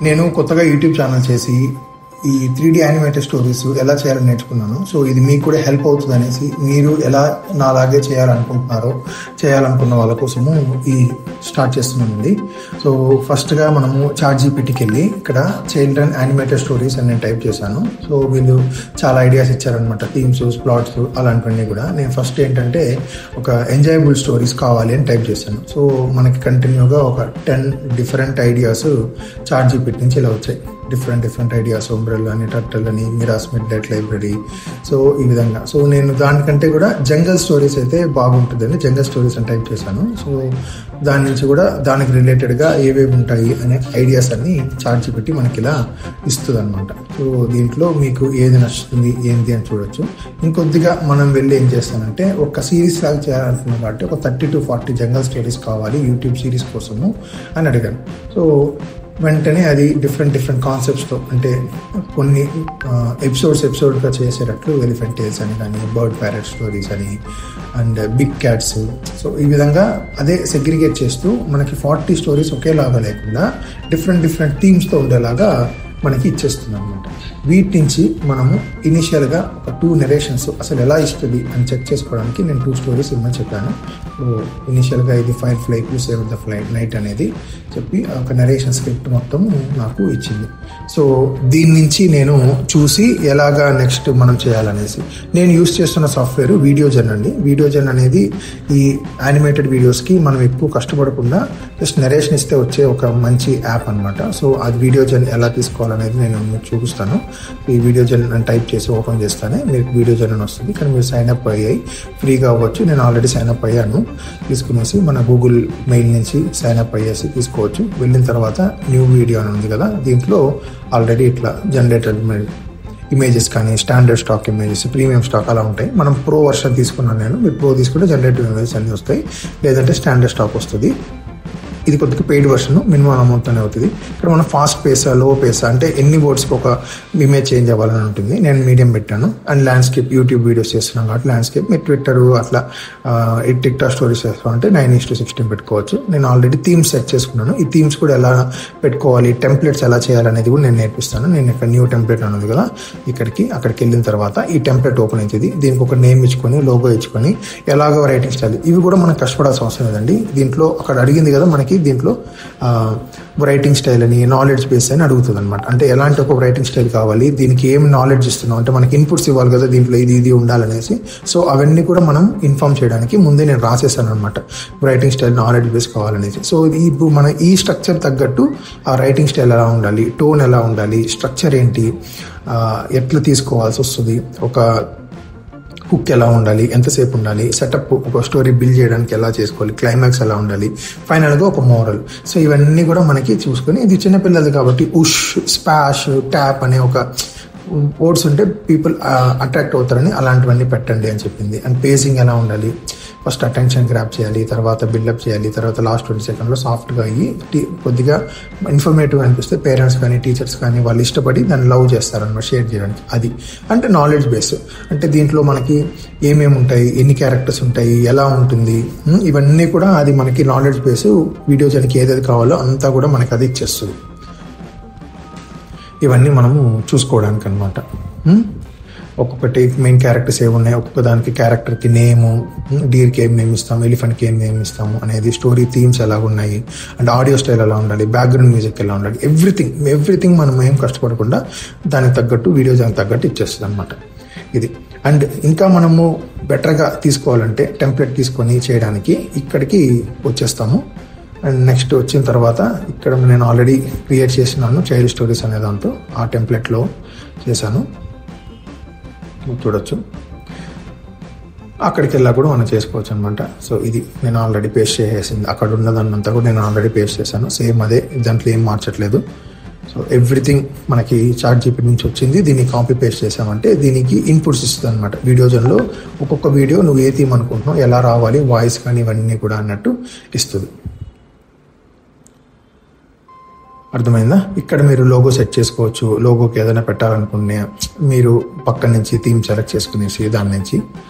నేను కొత్తగా YouTube channel చేసి ఈ 3D యానిమేటెడ్ స్టోరీస్ ఎలా చేయాలని నేర్చుకున్నాను. సో ఇది మీకు కూడా హెల్ప్ అవుతుంది అనేసి, మీరు ఎలా నాలాగే చేయాలనుకున్న వాళ్ళ కోసము ఈ స్టార్ట్ చేస్తున్నానండి. సో ఫస్ట్గా మనము ChatGPTకి వెళ్ళి ఇక్కడ చిల్డ్రన్ యానిమేటెడ్ స్టోరీస్ అని నేను టైప్ చేశాను. సో వీళ్ళు చాలా ఐడియాస్ ఇచ్చారనమాట, థీమ్స్, ప్లాట్స్ అలాంటివన్నీ కూడా. నేను ఫస్ట్ ఏంటంటే ఒక ఎంజాయబుల్ స్టోరీస్ కావాలి అని టైప్ చేశాను. సో మనకి కంటిన్యూగా ఒక 10 డిఫరెంట్ ఐడియాస్ ChatGPT నుంచి ఇలా వచ్చాయి. డిఫరెంట్ ఐడియాస్, ఉంబ్రెల్లా అని, టర్టల్ అని, మిరాస్ మిడ్నైట్ లైబ్రరీ. సో ఈ విధంగా. సో నేను దానికంటే కూడా జంగల్ స్టోరీస్ అయితే బాగుంటుందని జంగల్ స్టోరీస్ అని టైప్ చేశాను. సో దాని నుంచి కూడా దానికి రిలేటెడ్గా ఏవేవి ఉంటాయి అనే ఐడియాస్ అన్ని ChatGPT మనకి ఇలా ఇస్తుంది అనమాట. సో దీంట్లో మీకు ఏది నచ్చుతుంది ఏంటి అని చూడొచ్చు. ఇంకొద్దిగా మనం వెళ్ళి ఏం చేస్తానంటే, ఒక సిరీస్ లాగా చేయాలనుకున్నాం కాబట్టి ఒక 30 to 40 జంగల్ స్టోరీస్ కావాలి యూట్యూబ్ సిరీస్ కోసము అని అడిగాను. సో వెంటనే అది డిఫరెంట్ కాన్సెప్ట్స్తో, అంటే కొన్ని ఎపిసోడ్గా చేసేటట్లు ఎలిఫెంట్ టేల్స్ అని కానీ, బర్డ్ ప్యారెట్ స్టోరీస్ అని, అండ్ బిగ్ క్యాట్స్. సో ఈ విధంగా అదే సెగ్రిగేట్ చేస్తూ మనకి 40 స్టోరీస్ ఒకేలాగా లేకుండా డిఫరెంట్ థీమ్స్తో ఉండేలాగా మనకి ఇచ్చేస్తుంది అనమాట. వీటి నుంచి మనము ఇనిషియల్గా ఒక 2 నెరేషన్స్ అసలు ఎలా ఇస్తుంది అని చెక్ చేసుకోవడానికి నేను 2 స్టోరీస్ ఇమ్మని చెప్పాను. సో ఇనిషియల్గా ఇది fire fly to save the flight night అనేది చెప్పి ఒక నరేషన్ స్క్రిప్ట్ మొత్తం నాకు ఇచ్చింది. సో దీని నుంచి నేను చూసి ఎలాగా నెక్స్ట్ మనం చేయాలనేసి నేను యూస్ చేస్తున్న సాఫ్ట్వేర్ వీడియోజెన్ అండి. వీడియోజెన్ అనేది ఈ యానిమేటెడ్ వీడియోస్కి మనం ఎక్కువ కష్టపడకుండా జస్ట్ నరేషన్ ఇస్తే వచ్చే ఒక మంచి యాప్ అనమాట. సో అది వీడియోజెన్ ఎలా తీసుకోవాలనేది నేను మీకు చూపిస్తాను. ఈ వీడియోజెన్ అని టైప్ చేసి ఓపెన్ చేస్తానే మీకు వీడియోజెన్ అని వస్తుంది. కానీ మీరు సైన్ అప్ అయ్యాయి, ఫ్రీగా అవ్వచ్చు. నేను ఆల్రెడీ సైన్ అప్ అయ్యాను. తీసుకునేసి మన గూగుల్ మెయిల్ నుంచి సైన్ అప్ అయ్యేసి తీసుకోవచ్చు. వెళ్ళిన తర్వాత న్యూ వీడియో అని ఉంది కదా, దీంట్లో ఆల్రెడీ ఇట్లా జనరేటెడ్ ఇమేజెస్ కానీ, standard stock images, premium stock అలా ఉంటాయి. మనం ప్రో వర్షన్ తీసుకున్నాను నేను. మీరు ప్రో తీసుకుంటే జనరేటివ్ ఇమేజెస్ అన్నీ వస్తాయి, లేదంటే స్టాండర్డ్ స్టాక్ వస్తుంది. ఇది కొద్దిగా పెయిడ్ వర్షన్, మినిమం అమౌంట్తోనే అవుతుంది. ఇక్కడ మనం ఫాస్ట్ పేసా, లో పేసా అంటే ఎన్ని వర్డ్స్కి ఒక ఇమేజ్ చేంజ్ అవ్వాలని ఉంటుంది. నేను మీడియం పెట్టాను. అండ్ ల్యాండ్స్కేప్, యూట్యూబ్ వీడియోస్ చేస్తున్నాం కాబట్టి ల్యాండ్స్కేప్. మీరు ట్విట్టర్ అట్లా టిక్టాక్ స్టోరీస్ చేస్తామంటే 9:16 పెట్టుకోవచ్చు. నేను ఆల్రెడీ థీమ్స్ సెట్ చేసుకున్నాను. ఈ థీమ్స్ కూడా ఎలా పెట్టుకోవాలి, టెంప్లెట్స్ ఎలా చేయాలనేది కూడా నేను నేర్పిస్తాను. నేను ఇక్కడ న్యూ టెంప్లెట్ అన్నది కదా, అక్కడికి వెళ్ళిన తర్వాత ఈ టెంప్లెట్ ఓపెన్ అవుతుంది. దీనికి ఒక నేమ్ ఇచ్చుకొని, లోగో ఇచ్చుకొని, ఎలాగో రైటింగ్ స్టైల్, ఇవి కూడా మనకు కష్టపడాల్సిన అవసరం లేదండి. దీంట్లో అక్కడ అడిగింది కదా మనకి, దీంట్లో రైటింగ్ స్టైల్ అని, నాలెడ్జ్ బేస్ అని అడుగుతుంది అనమాట. అంటే ఎలాంటి ఒక రైటింగ్ స్టైల్ కావాలి, దీనికి ఏం నాలెడ్జ్ ఇస్తున్నాం అంటే మనకి ఇన్పుట్స్ ఇవ్వాలి కదా, దీంట్లో ఇది ఉండాలనేసి. సో అవన్నీ కూడా మనం ఇన్ఫార్మ్ చేయడానికి ముందే నేను రాసేసాను అనమాట, రైటింగ్ స్టైల్ నాలెడ్జ్ బేస్ కావాలనేసి. సో ఇప్పుడు మన ఈ స్ట్రక్చర్ తగ్గట్టు ఆ రైటింగ్ స్టైల్ ఎలా ఉండాలి, టోన్ ఎలా ఉండాలి, స్ట్రక్చర్ ఏంటి, ఎట్లా తీసుకోవాల్సి వస్తుంది, ఒక హుక్ ఎలా ఉండాలి, ఎంతసేపు ఉండాలి, సెటప్, ఒక స్టోరీ బిల్డ్ చేయడానికి ఎలా చేసుకోవాలి, క్లైమాక్స్ ఎలా ఉండాలి, ఫైనల్గా ఒక మోరల్. సో ఇవన్నీ కూడా మనకి చూసుకొని, ఇది చిన్నపిల్లలది కాబట్టి ఉష్, స్పాష్, ట్యాప్ అనే ఒక వర్డ్స్ ఉంటే పీపుల్ అట్రాక్ట్ అవుతారని అలాంటివన్నీ పెట్టండి అని చెప్పింది. అండ్ పేసింగ్ ఎలా ఉండాలి, ఫస్ట్ అటెన్షన్ గ్రాప్ చేయాలి, తర్వాత బిల్డప్ చేయాలి, తర్వాత లాస్ట్ 20 సెకండ్లో సాఫ్ట్గా అయ్యి కొద్దిగా ఇన్ఫర్మేటివ్ అనిపిస్తే పేరెంట్స్ కానీ, టీచర్స్ కానీ వాళ్ళు ఇష్టపడి దాన్ని లవ్ చేస్తారన్నమాట, షేర్ చేయడానికి. అది అంటే నాలెడ్జ్ బేస్. అంటే దీంట్లో మనకి ఏమేమి ఉంటాయి, ఎన్ని క్యారెక్టర్స్ ఉంటాయి, ఎలా ఉంటుంది, ఇవన్నీ కూడా అది మనకి నాలెడ్జ్ బేస్. వీడియోజన్కి ఏదైతే కావాలో అంతా కూడా మనకి అది ఇచ్చేస్తుంది. ఇవన్నీ మనము చూసుకోవడానికి అనమాట. ఒక్కొక్కటి మెయిన్ క్యారెక్టర్స్ ఏమున్నాయి, ఒక్కొక్క దానికి క్యారెక్టర్కి నేము, డీర్కి ఏం నేమ్ ఇస్తాము, ఎలిఫెంట్కి ఏం నేమ్ ఇస్తాము అనేది, స్టోరీ థీమ్స్ ఎలా ఉన్నాయి, అండ్ ఆడియో స్టైల్ ఎలా ఉండాలి, బ్యాక్గ్రౌండ్ మ్యూజిక్ ఎలా ఉండాలి, ఎవ్రీథింగ్ మనం ఏం కష్టపడకుండా దానికి తగ్గట్టు, వీడియోస్ దానికి తగ్గట్టు ఇచ్చేస్తుంది అనమాట ఇది. అండ్ ఇంకా మనము బెటర్గా తీసుకోవాలంటే టెంప్లెట్ తీసుకొని చేయడానికి ఇక్కడికి వచ్చేస్తాము. అండ్ నెక్స్ట్ వచ్చిన తర్వాత ఇక్కడ నేను ఆల్రెడీ క్రియేట్ చేసినాను చైల్డ్ స్టోరీస్ అనే దాంతో, ఆ టెంప్లెట్లో చేశాను, చూడొచ్చు. అక్కడికి వెళ్ళా కూడా మనం చేసుకోవచ్చు అనమాట. సో ఇది నేను ఆల్రెడీ పేస్ట్ చేసేసింది, అక్కడ ఉన్నదాన్నంతా కూడా నేను ఆల్రెడీ పేస్ట్ చేశాను. సేమ్ అదే, దాంట్లో ఏం మార్చట్లేదు. సో ఎవ్రీథింగ్ మనకి ChatGPT నుంచి వచ్చింది. దీన్ని కాపీ పేస్ట్ చేసామంటే దీనికి ఇన్పుట్స్ ఇస్తుంది అనమాట. వీడియోజన్లో ఒక్కొక్క వీడియో నువ్వు ఏ థీమ్ అనుకుంటున్నావు, ఎలా రావాలి, వాయిస్ కానీ ఇవన్నీ కూడా అన్నట్టు ఇస్తుంది. అర్థమైందా? ఇక్కడ మీరు లోగో సెట్ చేసుకోవచ్చు. లోగోకి ఏదైనా పెట్టాలనుకునే మీరు పక్క నుంచి థీమ్ సెలెక్ట్ చేసుకునేసి దాని నుంచి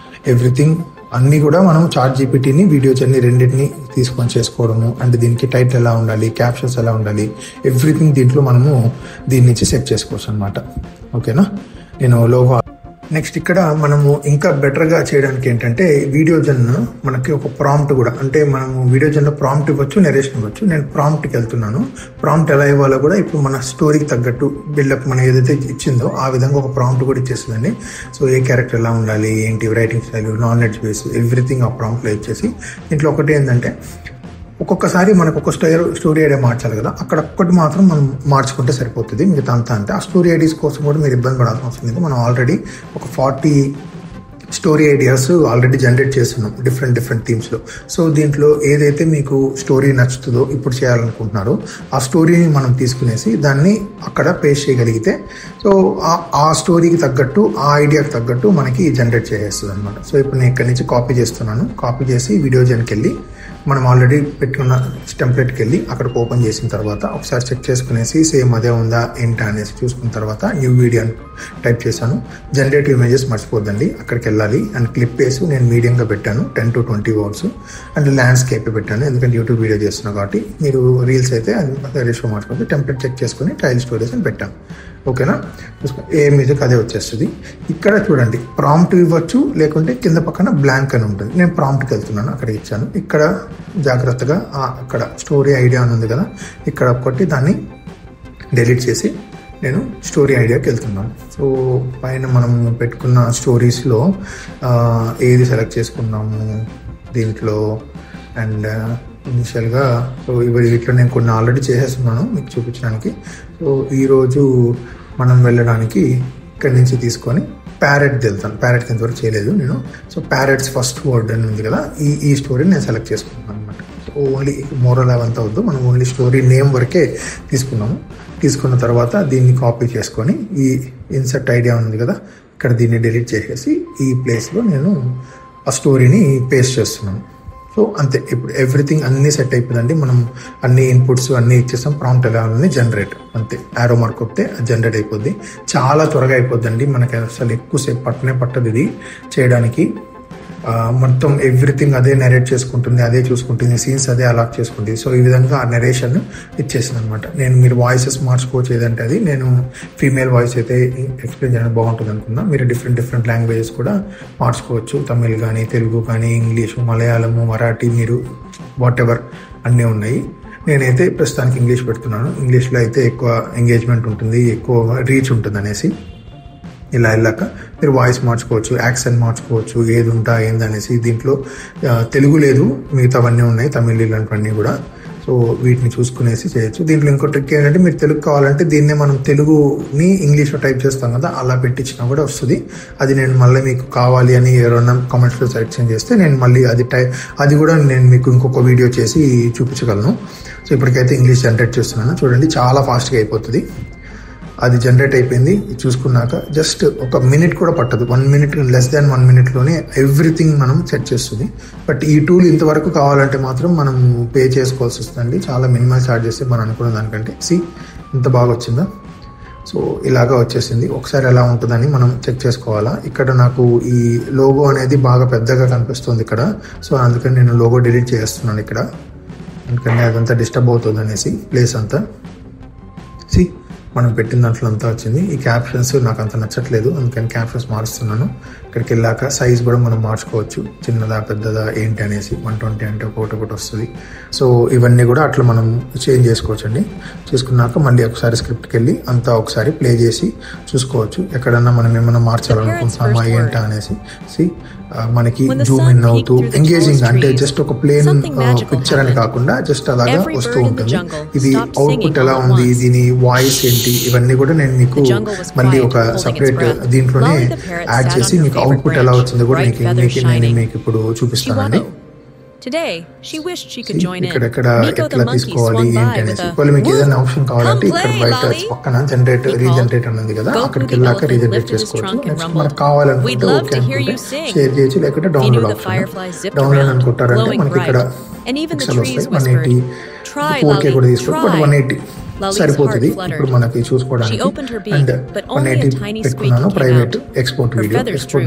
ఎవ్రీథింగ్ అన్నీ కూడా మనం చాట్ జీపీటీని వీడియో జర్నీ రెండింటిని తీసుకొని చేసుకోవడము, అంటే దీనికి టైటిల్ ఎలా ఉండాలి, క్యాప్షన్స్ ఎలా ఉండాలి, ఎవ్రీథింగ్ దీంట్లో మనము దీని నుంచి సెట్ చేసుకోవచ్చు అనమాట. ఓకేనా, నేను లోగో. నెక్స్ట్ ఇక్కడ మనము ఇంకా బెటర్గా చేయడానికి ఏంటంటే వీడియో జన్ మనకి ఒక ప్రాంప్ట్ కూడా, అంటే మనము వీడియో జన్లో ప్రాంప్ట్ ఇవ్వచ్చు, నెరేషన్ ఇవ్వచ్చు. నేను ప్రాంప్ట్కి వెళ్తున్నాను. ప్రాంప్ట్ ఎలా ఇవ్వాలో కూడా ఇప్పుడు మన స్టోరీకి తగ్గట్టు బిల్డప్ మనం ఏదైతే ఇచ్చిందో ఆ విధంగా ఒక ప్రాంప్ట్ కూడా ఇచ్చేస్తుందండి. సో ఏ క్యారెక్టర్ ఎలా ఉండాలి, ఏంటి writing style, knowledge base, everything ఆ ప్రాంప్ట్లో ఇచ్చేసి దీంట్లో ఒకటి ఏంటంటే ఒక్కొక్కసారి మనకు ఒక స్టోరీ ఐడియా మార్చాలి కదా, అక్కడ ఒక్కటి మాత్రం మనం మార్చుకుంటే సరిపోతుంది. మిగతా అంతా అంటే ఆ స్టోరీ ఐడియాస్ కోసం కూడా మీరు ఇబ్బంది పడాల్సిన అవసరం లేదు. మనం ఆల్రెడీ ఒక 40 స్టోరీ ఐడియాస్ ఆల్రెడీ జనరేట్ చేస్తున్నాం డిఫరెంట్ థీమ్స్లో. సో దీంట్లో ఏదైతే మీకు స్టోరీ నచ్చుతుందో, ఇప్పుడు చేయాలనుకుంటున్నారో ఆ స్టోరీని మనం తీసుకునేసి దాన్ని అక్కడ పేస్ట్ చేయగలిగితే సో ఆ స్టోరీకి తగ్గట్టు, ఆ ఐడియాకి తగ్గట్టు మనకి జనరేట్ చేసేస్తుంది అనమాట. సో ఇప్పుడు నేను ఇక్కడి నుంచి కాపీ చేస్తున్నాను. కాపీ చేసి వీడియో జన్కి వెళ్ళి మనం ఆల్రెడీ పెట్టుకున్న టెంప్లెట్కి వెళ్ళి అక్కడికి ఓపెన్ చేసిన తర్వాత ఒకసారి చెక్ చేసుకునేసి సేమ్ అదే ఉందా ఏంటా అనేసి చూసుకున్న తర్వాత న్యూ వీడియో అని టైప్ చేశాను. జనరేటివ్ ఇమేజెస్ మర్చిపోద్దండి, అక్కడికి వెళ్ళాలి. అండ్ క్లిప్ వేసి నేను మీడియంగా పెట్టాను 10 to 20 words. అండ్ ల్యాండ్స్కేప్ పెట్టాను, ఎందుకంటే యూట్యూబ్ వీడియో చేస్తున్నా కాబట్టి. మీరు రీల్స్ అయితే అది రేషియో మార్చుకుంటే టెంప్లెట్ చెక్ చేసుకుని టైల్ స్టోరీస్ అని పెట్టాను. ఓకేనా, ఏ మ్యూజిక్ అదే వచ్చేస్తుంది. ఇక్కడ చూడండి ప్రాంప్ట్ ఇవ్వచ్చు, లేకుంటే కింద పక్కన బ్లాంక్ అని ఉంటుంది. నేను ప్రాంప్ట్కి వెళ్తున్నాను, అక్కడ ఇచ్చాను. ఇక్కడ జాగ్రత్తగా అక్కడ స్టోరీ ఐడియా అని ఉంది కదా, ఇక్కడ ఒకటి దాన్ని డెలీట్ చేసి నేను స్టోరీ ఐడియాకి వెళ్తున్నాను. సో పైన మనం పెట్టుకున్న స్టోరీస్లో ఏది సెలెక్ట్ చేసుకున్నాము దీంట్లో. అండ్ ఇనిషియల్గా సో వీటిలో నేను కొన్ని ఆల్రెడీ చేసేస్తున్నాను మీకు చూపించడానికి. సో ఈరోజు మనం వెళ్ళడానికి ఇక్కడి నుంచి తీసుకొని ప్యారెట్కి వెళ్తాను. ప్యారెట్కి ఇంతవరకు చేయలేదు నేను. సో ప్యారెట్స్ ఫస్ట్ వర్డ్ అని ఉంది కదా, ఈ స్టోరీని నేను సెలెక్ట్ చేసుకున్నాను అనమాట. సో ఓన్లీ మోరల్ అవంతా వద్దు, మనం ఓన్లీ స్టోరీ నేమ్ వరకే తీసుకున్నాము. తీసుకున్న తర్వాత దీన్ని కాపీ చేసుకొని ఈ ఇన్సర్ట్ ఐడియా ఉంది కదా, ఇక్కడ దీన్ని డిలీట్ చేసేసి ఈ ప్లేస్లో నేను ఆ స్టోరీని పేస్ట్ చేస్తున్నాను. సో అంతే, ఇప్పుడు ఎవ్రీథింగ్ అన్నీ సెట్ అయిపోయిందండి. మనం అన్ని ఇన్పుట్స్ అన్నీ ఇచ్చేస్తాం. ప్రాంప్ట్ ఎలా ఉంది జనరేట్, అంతే. యారో మార్క్ కొడితే జనరేట్ అయిపోద్ది. చాలా త్వరగా అయిపోద్దండి, మనకి అసలు ఎక్కువసేపు పట్టదు ఇది చేయడానికి. మొత్తం ఎవ్రీథింగ్ అదే నరేట్ చేసుకుంటుంది, అదే చూసుకుంటుంది, సీన్స్ అదే అలాట్ చేసుకుంటుంది. సో ఈ విధంగా ఆ నరేషన్ ఇచ్చేసింది అనమాట. మీరు వాయిసెస్ మార్చుకోవచ్చు, ఏదంటే అది నేను ఫీమేల్ వాయిస్ అయితే ఎక్స్ప్లెయిన్ చేయడం బాగుంటుంది అనుకున్నా. మీరు డిఫరెంట్ లాంగ్వేజెస్ కూడా మార్చుకోవచ్చు, తమిళ్ కానీ, తెలుగు కానీ, ఇంగ్లీషు, మలయాళము, మరాఠీ, మీరు వాట్ ఎవర్ అన్నీ ఉన్నాయి. నేనైతే ప్రస్తుతానికి ఇంగ్లీష్ పెడుతున్నాను. ఇంగ్లీష్లో అయితే ఎక్కువ ఎంగేజ్మెంట్ ఉంటుంది, ఎక్కువ రీచ్ ఉంటుంది అనేసి. ఇలా వెళ్ళాక మీరు వాయిస్ మార్చుకోవచ్చు, యాక్సెంట్ మార్చుకోవచ్చు, ఏది ఉంటా ఏందనేసి. దీంట్లో తెలుగు లేదు, మిగతావన్నీ ఉన్నాయి, తమిళ్ ఇలాంటివన్నీ కూడా. సో వీటిని చూసుకునేసి చేయొచ్చు. దీంట్లో ఇంకో ట్రిక్ ఏంటంటే మీరు తెలుగు కావాలంటే దీన్నే మనం తెలుగుని ఇంగ్లీష్లో టైప్ చేస్తాం కదా, అలా పెట్టించినా కూడా వస్తుంది. అది నేను మళ్ళీ మీకు కావాలి అని ఎవరైనా కామెంట్స్లో సెలెక్షన్ చేస్తే నేను మళ్ళీ అది కూడా నేను మీకు ఇంకొక వీడియో చేసి చూపించగలను. సో ఇప్పటికైతే ఇంగ్లీష్ జనరేట్ చేస్తున్నాను. చూడండి చాలా ఫాస్ట్గా అయిపోతుంది. అది జనరేట్ అయిపోయింది. చూసుకున్నాక జస్ట్ ఒక మినిట్ కూడా పట్టదు, 1 minute, less than 1 minuteలోనే ఎవ్రీథింగ్ మనం సెట్ చేస్తుంది. బట్ ఈ టూల్ ఇంతవరకు కావాలంటే మాత్రం మనం పే చేసుకోవాల్సి వస్తుందండి. చాలా మినిమల్ ఛార్జ్ చేస్తే మనం అనుకున్న దానికంటే. ఇంత బాగా వచ్చిందా? సో ఇలాగా వచ్చేసింది. ఒకసారి ఎలా ఉంటుందని మనం చెక్ చేసుకోవాలా. ఇక్కడ నాకు ఈ లోగో అనేది బాగా పెద్దగా కనిపిస్తుంది ఇక్కడ. సో అందుకని నేను లోగో డిలీట్ చేస్తున్నాను ఇక్కడ, ఎందుకంటే అదంతా డిస్టర్బ్ అవుతుంది అనేసి ప్లేస్ అంతా. మనం పెట్టిన దాంట్లో అంతా వచ్చింది. ఈ క్యాప్షన్స్ నాకు అంత నచ్చట్లేదు, అందుకని క్యాప్షన్స్ మారుస్తున్నాను. ఇక్కడికి వెళ్ళాక సైజ్ కూడా మనం మార్చుకోవచ్చు, చిన్నదా పెద్దదా ఏంటి అనేసి. 120 అంటే ఒకటి వస్తుంది. సో ఇవన్నీ కూడా అట్లా మనం చేంజ్ చేసుకోవచ్చు అండి. చేసుకున్నాక మళ్ళీ ఒకసారి స్క్రిప్ట్కి వెళ్ళి అంతా ఒకసారి ప్లే చేసి చూసుకోవచ్చు. ఎక్కడన్నా మనం ఏమన్నా మార్చాలనుకుంటున్నామా ఏంటా అనేసి. మనకి జూమ్ ఇన్ అవుతూ ఎంగేజింగ్, అంటే జస్ట్ ఒక ప్లేన్ పిక్చర్ అని కాకుండా జస్ట్ అలాగా వస్తూ ఉంటుంది. ఇది అవుట్పుట్ ఎలా ఉంది, దీని వాయిస్ ఏంటి, ఇవన్నీ కూడా నేను మీకు మళ్ళీ ఒక సపరేట్ దీంట్లోనే యాడ్ చేసి మీకు అవుట్పుట్ ఎలా వచ్చిందో కూడా నేను మీకు ఇప్పుడు చూపిస్తానండి. ఇక్కడెక్కడ ఎట్లా తీసుకోవాలి ఏంటి అనేసి. వాళ్ళు మీకు ఏదైనా ఆప్షన్ కావాలంటే ఇక్కడ బయట పక్కన రీజనరేట్ అని ఉంది కదా, అక్కడికి వెళ్ళాక రీజనరేట్ చేసుకోవచ్చు. నెక్స్ట్ మనకు కావాలనుకుంటే ఓకే అనుకుంటే షేర్ చేయొచ్చు, లేకుంటే డౌన్లోడ్ ఆప్షన్. డౌన్లోడ్ అనుకుంటారంటే మనకి ఇక్కడ పిక్సెల్ వస్తాయి. 180 4K కూడా తీసుకోవచ్చు, బట్ 180 సరిపోతుంది ఇప్పుడు మనకి చూసుకోవడానికి. అండ్ 180 పెట్టుకున్నాను ప్రైవేట్ ఎక్స్పోర్ట్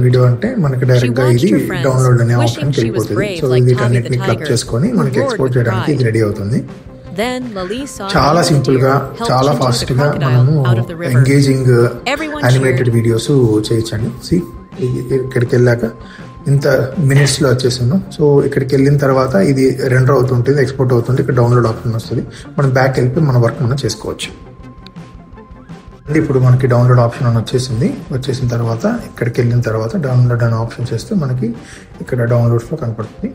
వీడియో అంటే మనకి డైరెక్ట్ గా ఇది డౌన్లోడ్ అనే ఆప్షన్కి వెళ్ళిపోతుంది. సో వీటన్నిటిని క్లిక్ చేసుకొని మనకి ఎక్స్పోర్ట్ చేయడానికి ఇది రెడీ అవుతుంది. చాలా సింపుల్ గా చాలా ఫాస్ట్ గా మనము ఎంగేజింగ్ యానిమేటెడ్ వీడియోస్ చేయొచ్చండి. ఇక్కడికి వెళ్ళాక ఇంత మినిట్స్ లో వచ్చేసాను. సో ఇక్కడికి వెళ్ళిన తర్వాత ఇది రెండర్ అవుతుంటుంది, ఎక్స్పోర్ట్ అవుతుంది, ఇక్కడ డౌన్లోడ్ ఆప్షన్ వస్తుంది. మనం బ్యాక్ వెళ్ళిపోయి మన వర్క్ మనం చేసుకోవచ్చు. ఇప్పుడు మనకి డౌన్లోడ్ ఆప్షన్ అని వచ్చేసిన తర్వాత ఇక్కడికి వెళ్ళిన తర్వాత డౌన్లోడ్ అనే ఆప్షన్ చేస్తే మనకి ఇక్కడ డౌన్లోడ్స్ లో కనపడుతుంది.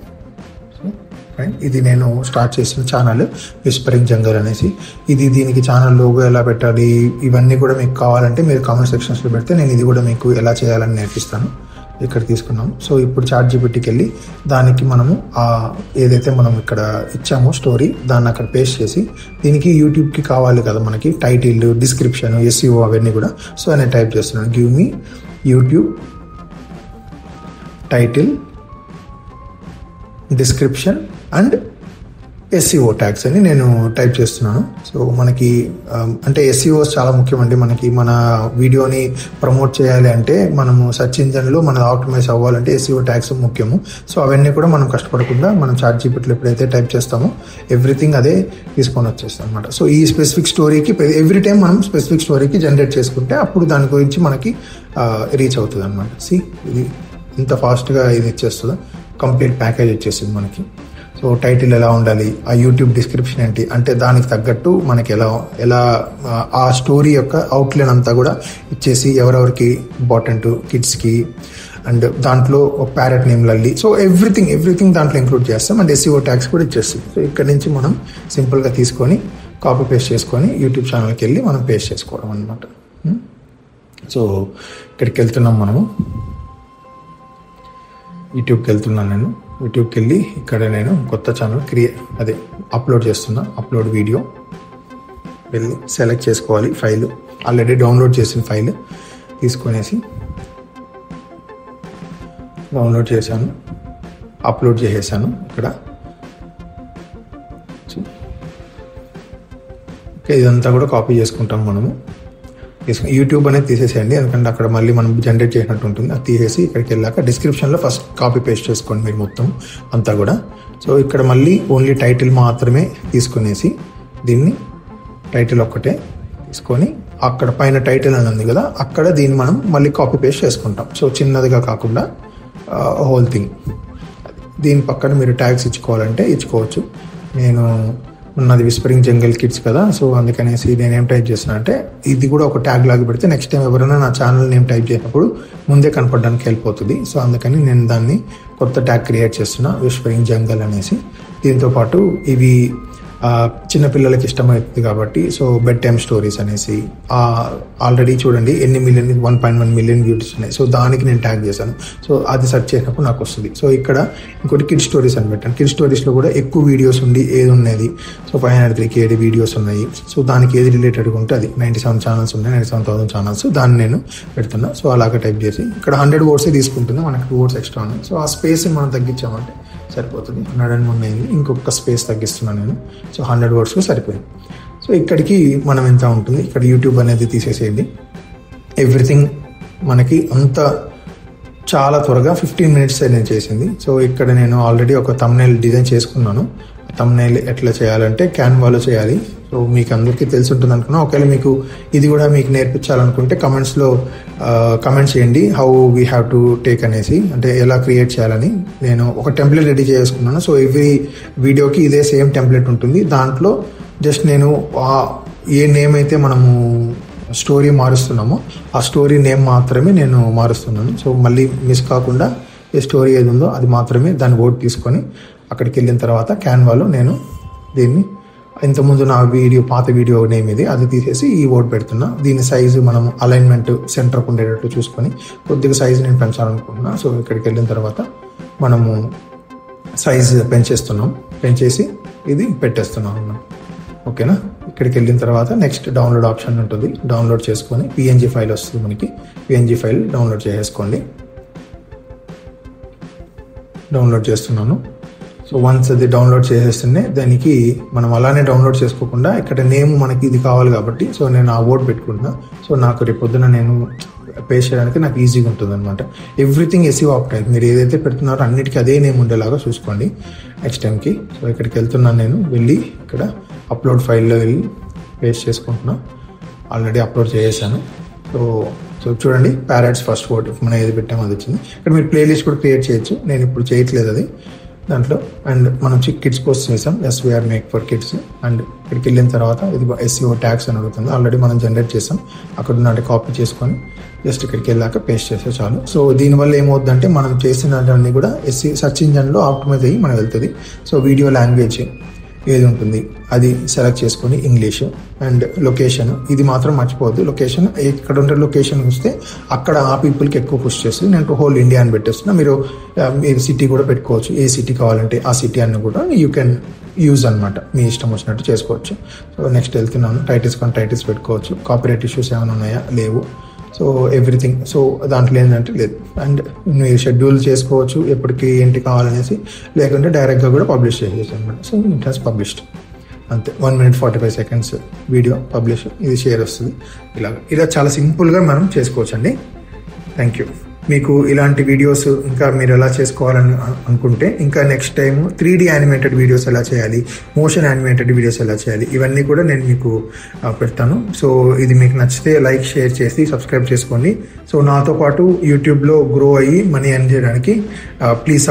ఇది నేను స్టార్ట్ చేసిన ఛానల్ విస్పరింగ్ జంగల్ అనేసి. దీనికి ఛానల్ లోగో ఎలా పెట్టాలి ఇవన్నీ కూడా మీకు కావాలంటే మీరు కామెంట్ సెక్షన్స్లో పెడితే నేను ఇది కూడా మీకు ఎలా చేయాలని నేర్పిస్తాను. ఇక్కడ తీసుకున్నాము. సో ఇప్పుడు ChatGPTకి వెళ్ళి దానికి మనము ఏదైతే మనం ఇక్కడ ఇచ్చామో స్టోరీ దాన్ని అక్కడ పేస్ట్ చేసి దీనికి యూట్యూబ్కి కావాలి కదా మనకి టైటిల్, డిస్క్రిప్షన్, SEO అవన్నీ కూడా. సో నేను టైప్ చేస్తున్నాను, give me YouTube title, description and SEO tags అని నేను టైప్ చేస్తున్నాను. సో మనకి అంటే SEOs చాలా ముఖ్యమండి. మనకి మన వీడియోని ప్రమోట్ చేయాలి అంటే మనము సెర్చ్ ఇంజన్లో మనం ఆప్టిమైజ్ అవ్వాలంటే SEO ట్యాగ్స్ ముఖ్యము. సో అవన్నీ కూడా మనం కష్టపడకుండా మనం ChatGPTలో ఎప్పుడైతే టైప్ చేస్తామో ఎవ్రీథింగ్ అదే తీసుకొని వచ్చేస్తాం అనమాట. సో ఈ స్పెసిఫిక్ స్టోరీకి ఎవ్రీ టైం మనం స్పెసిఫిక్ స్టోరీకి జనరేట్ చేసుకుంటే అప్పుడు దాని గురించి మనకి రీచ్ అవుతుంది అనమాట. ఇది ఇంత ఫాస్ట్గా ఇది ఇచ్చేస్తుంది, కంప్లీట్ ప్యాకేజ్ వచ్చేసింది మనకి. సో టైటిల్ ఎలా ఉండాలి, ఆ యూట్యూబ్ డిస్క్రిప్షన్ ఏంటి అంటే దానికి తగ్గట్టు మనకి ఎలా ఆ స్టోరీ యొక్క అవుట్లైన్ అంతా కూడా ఇచ్చేసి ఎవరెవరికి ఇంపార్టెంట్, కిడ్స్కి అండ్ దాంట్లో ఒక parrot name Lalli. So everything దాంట్లో ఇంక్లూడ్ చేస్తాం. అండ్ SEO ట్యాగ్స్ కూడా ఇచ్చేస్తాం. సో ఇక్కడ నుంచి మనం సింపుల్గా తీసుకొని కాపీ పేస్ట్ చేసుకొని యూట్యూబ్ ఛానల్కి వెళ్ళి మనం పేస్ట్ చేసుకోవడం అనమాట. సో ఇక్కడికి వెళ్తున్నాం, మనము యూట్యూబ్కి వెళ్తున్నాను. నేను యూట్యూబ్కి వెళ్ళి ఇక్కడ నేను కొత్త ఛానల్ అప్లోడ్ చేస్తున్నా. అప్లోడ్ వీడియో వెళ్ళి సెలెక్ట్ చేసుకోవాలి. ఫైల్ ఆల్రెడీ డౌన్లోడ్ చేసిన ఫైల్ తీసుకొనేసి డౌన్లోడ్ చేశాను, అప్లోడ్ చేసేసాను. ఇక్కడ ఇదంతా కూడా కాపీ చేసుకుంటాం మనము. యూట్యూబ్ అనేది తీసేసేయండి, ఎందుకంటే అక్కడ మళ్ళీ మనం జనరేట్ చేసినట్టు ఉంటుంది. అది తీసేసి ఇక్కడికి వెళ్ళాక డిస్క్రిప్షన్లో ఫస్ట్ కాపీ పేస్ట్ చేసుకోండి మీరు మొత్తం అంతా కూడా. సో ఇక్కడ మళ్ళీ ఓన్లీ టైటిల్ మాత్రమే తీసుకునేసి దీన్ని టైటిల్ ఒక్కటే తీసుకొని అక్కడ పైన టైటిల్ అని ఉంది కదా అక్కడ దీన్ని మనం మళ్ళీ కాపీ పేస్ట్ చేసుకుంటాం. సో చిన్నదిగా కాకుండా హోల్ థింగ్. దీని పక్కన మీరు ట్యాగ్స్ ఇచ్చుకోవాలంటే ఇచ్చుకోవచ్చు. నేను ఉన్నది విస్పరింగ్ జంగల్ కిడ్స్ కదా, సో అందుకనేసి నేనేం టైప్ చేస్తున్నా అంటే ఇది కూడా ఒక ట్యాగ్ లాగా పెడితే నెక్స్ట్ టైం ఎవరైనా నా ఛానల్ నేమ్ టైప్ చేసినప్పుడు ముందే కనపడడానికి వెళ్ళిపోతుంది. సో అందుకని నేను దాన్ని కొత్త ట్యాగ్ క్రియేట్ చేస్తున్నా, విస్పరింగ్ జంగల్ అనేసి. దీంతోపాటు ఇవి చిన్నపిల్లలకి ఇష్టమవుతుంది కాబట్టి సో బెడ్ టైమ్ స్టోరీస్ అనేసి ఆల్రెడీ చూడండి ఎన్ని మిలియన్ 1.1 మిలియన్ వ్యూస్ ఉన్నాయి. సో దానికి నేను ట్యాగ్ చేశాను. సో అది సెర్చ్ చేసినప్పుడు నాకు వస్తుంది. సో ఇక్కడ ఇంకోటి కిడ్ స్టోరీస్ అని పెట్టాను. కిడ్ స్టోరీస్లో కూడా ఎక్కువ వీడియోస్ ఉండి ఏది ఉన్నది, సో 503K వీడియోస్ ఉన్నాయి. సో దానికి ఏది రిలేటెడ్గా ఉంటే అది 97 ఛానల్స్ ఉన్నాయి, 97,000 ఛానల్స్, దాన్ని నేను పెడుతున్నా. సో అలాగే టైప్ చేసి ఇక్కడ 100 వర్డ్సే తీసుకుంటుంది, మనకి 2 వర్డ్స్ ఎక్స్ట్రా ఉన్నాయి. సో ఆ స్పేస్ మనం తగ్గించామంటే సరిపోతుంది. 101 అయింది, ఇంకొక స్పేస్ తగ్గిస్తున్నాను నేను. సో 100 వర్డ్స్కి సరిపోయింది. సో ఇక్కడికి మనం ఎంత ఉంటుంది, ఇక్కడ యూట్యూబ్ అనేది తీసేసేయండి. ఎవ్రీథింగ్ మనకి అంత చాలా త్వరగా 15 మినిట్స్ నేను చేసింది. సో ఇక్కడ నేను ఆల్రెడీ ఒక థంబ్నెయిల్ డిజైన్ చేసుకున్నాను. థంబ్నెయిల్ ఎట్లా చేయాలంటే క్యాన్వాలో చేయాలి. సో మీకు అందరికీ తెలిసి ఉంటుంది అనుకున్నా. ఒకవేళ మీకు ఇది కూడా మీకు నేర్పించాలనుకుంటే కమెంట్స్లో కమెంట్స్ చేయండి, how we have to take అనేసి, అంటే ఎలా క్రియేట్ చేయాలని. నేను ఒక టెంప్లెట్ రెడీ చేసుకున్నాను. సో ఎవ్రీ వీడియోకి ఇదే సేమ్ టెంప్లెట్ ఉంటుంది. దాంట్లో జస్ట్ నేను ఏ నేమ్ అయితే మనము స్టోరీ మారుస్తున్నామో ఆ స్టోరీ నేమ్ మాత్రమే నేను మారుస్తున్నాను. సో మళ్ళీ మిస్ కాకుండా ఏ స్టోరీ ఏది ఉందో అది మాత్రమే దాన్ని వర్డ్ తీసుకొని అక్కడికి వెళ్ళిన తర్వాత క్యాన్వాలో నేను దీన్ని ఇంతకుముందు నా పాత వీడియో నేమ్ ఇది, అది తీసేసి ఈ వర్డ్ పెడుతున్నా. దీని సైజు మనం అలైన్మెంట్ సెంటర్కి ఉండేటట్టు చూసుకొని కొద్దిగా సైజు నేను పెంచాలనుకుంటున్నా. సో ఇక్కడికి వెళ్ళిన తర్వాత మనము సైజ్ పెంచేసి ఇది పెట్టేస్తున్నాం అన్నమాట. ఓకేనా. ఇక్కడికి వెళ్ళిన తర్వాత నెక్స్ట్ డౌన్లోడ్ ఆప్షన్ ఉంటుంది. డౌన్లోడ్ చేసుకొని PNG ఫైల్ వస్తుంది మనకి. PNG ఫైల్ డౌన్లోడ్ చేసేసుకోండి. డౌన్లోడ్ చేస్తున్నాను. సో వన్స్ అది డౌన్లోడ్ చేసేస్తేనే దానికి మనం అలానే డౌన్లోడ్ చేసుకోకుండా ఇక్కడ నేమ్ మనకి ఇది కావాలి కాబట్టి సో నేను ఆ వర్డ్ పెట్టుకుంటున్నా. సో నాకు రేపు పొద్దున నేను పేస్ట్ చేయడానికి నాకు ఈజీగా ఉంటుంది అనమాట. ఎవ్రీథింగ్ ఎస్ఈఓ ఆప్టైజ్, మీరు ఏదైతే పెడుతున్నారో అన్నిటికీ అదే నేమ్ ఉండేలాగా చూసుకోండి నెక్స్ట్ టైంకి. సో ఇక్కడికి వెళ్తున్నాను నేను, వెళ్ళి ఇక్కడ అప్లోడ్ ఫైల్లో వెళ్ళి పేస్ట్ చేసుకుంటున్నా. ఆల్రెడీ అప్లోడ్ చేసేసాను. సో చూడండి, ప్యారెట్స్ ఫస్ట్ వర్డ్ మనం ఏది పెట్టామో అది వచ్చింది. ఇక్కడ మీరు ప్లేలిస్ట్ కూడా క్రియేట్ చేయొచ్చు, నేను ఇప్పుడు చేయట్లేదు అది దాంట్లో. అండ్ మనం కిడ్స్ కోసం చేసాం, SVR make for kids. And ఇక్కడికి వెళ్ళిన తర్వాత ఇది ఎస్ఈఓ ట్యాగ్స్ అని అడుగుతుంది, ఆల్రెడీ మనం జనరేట్ చేసాం. అక్కడ ఉన్నట్టు కాపీ చేసుకొని జస్ట్ ఇక్కడికి వెళ్ళాక పేస్ట్ చేస్తే చాలు. సో దీనివల్ల ఏమవుతుందంటే మనం చేసినవన్నీ కూడా సెర్చ్ ఇంజన్లో ఆప్టిమైజ్ అయ్యి మనకు వెళ్తుంది. సో వీడియో లాంగ్వేజ్ ఏది ఉంటుంది అది సెలెక్ట్ చేసుకొని ఇంగ్లీష్. అండ్ లొకేషన్ ఇది మాత్రం మర్చిపోవద్దు, లొకేషన్ ఎక్కడ ఉంటే లొకేషన్ వస్తే అక్కడ ఆ పీపుల్కి ఎక్కువ పుష్ చేస్తుంది. నేను హోల్ ఇండియా అని పెట్టేస్తున్నా. మీరు సిటీ కూడా పెట్టుకోవచ్చు, ఏ సిటీ కావాలంటే ఆ సిటీ అన్ని కూడా యూ కెన్ యూజ్ అనమాట, మీ ఇష్టం వచ్చినట్టు చేసుకోవచ్చు. సో నెక్స్ట్ వెళ్తున్నాను, టైటిల్స్ పెట్టుకోవచ్చు. కాపీరైట్ ఇష్యూస్ ఏమైనా ఉన్నాయా, లేవు. సో ఎవ్రీథింగ్, సో దాంట్లో ఏంటంటే లేదు. అండ్ మీరు షెడ్యూల్ చేసుకోవచ్చు ఎప్పటికి ఏంటి కావాలనేసి, లేకుంటే డైరెక్ట్గా కూడా పబ్లిష్ చేసేసి అనమాట. సో ఇట్ హాస్ పబ్లిష్డ్ అంతే. 1 minute 45 seconds వీడియో పబ్లిష్, ఇది షేర్ వస్తుంది. ఇలా చాలా సింపుల్గా మనం చేసుకోవచ్చు అండి. Thank you. మీకు ఇలాంటి వీడియోస్ ఇంకా మీరు ఎలా చేసుకోవాలని అనుకుంటే, ఇంకా next time 3D animated videos ఎలా చేయాలి, మోషన్ యానిమేటెడ్ వీడియోస్ ఎలా చేయాలి, ఇవన్నీ కూడా నేను మీకు పెడతాను. సో ఇది మీకు నచ్చితే లైక్, షేర్ చేసి సబ్స్క్రైబ్ చేసుకోండి. సో నాతో పాటు యూట్యూబ్లో గ్రో అయ్యి మనీ ఎర్న్ చేయడానికి ప్లీజ్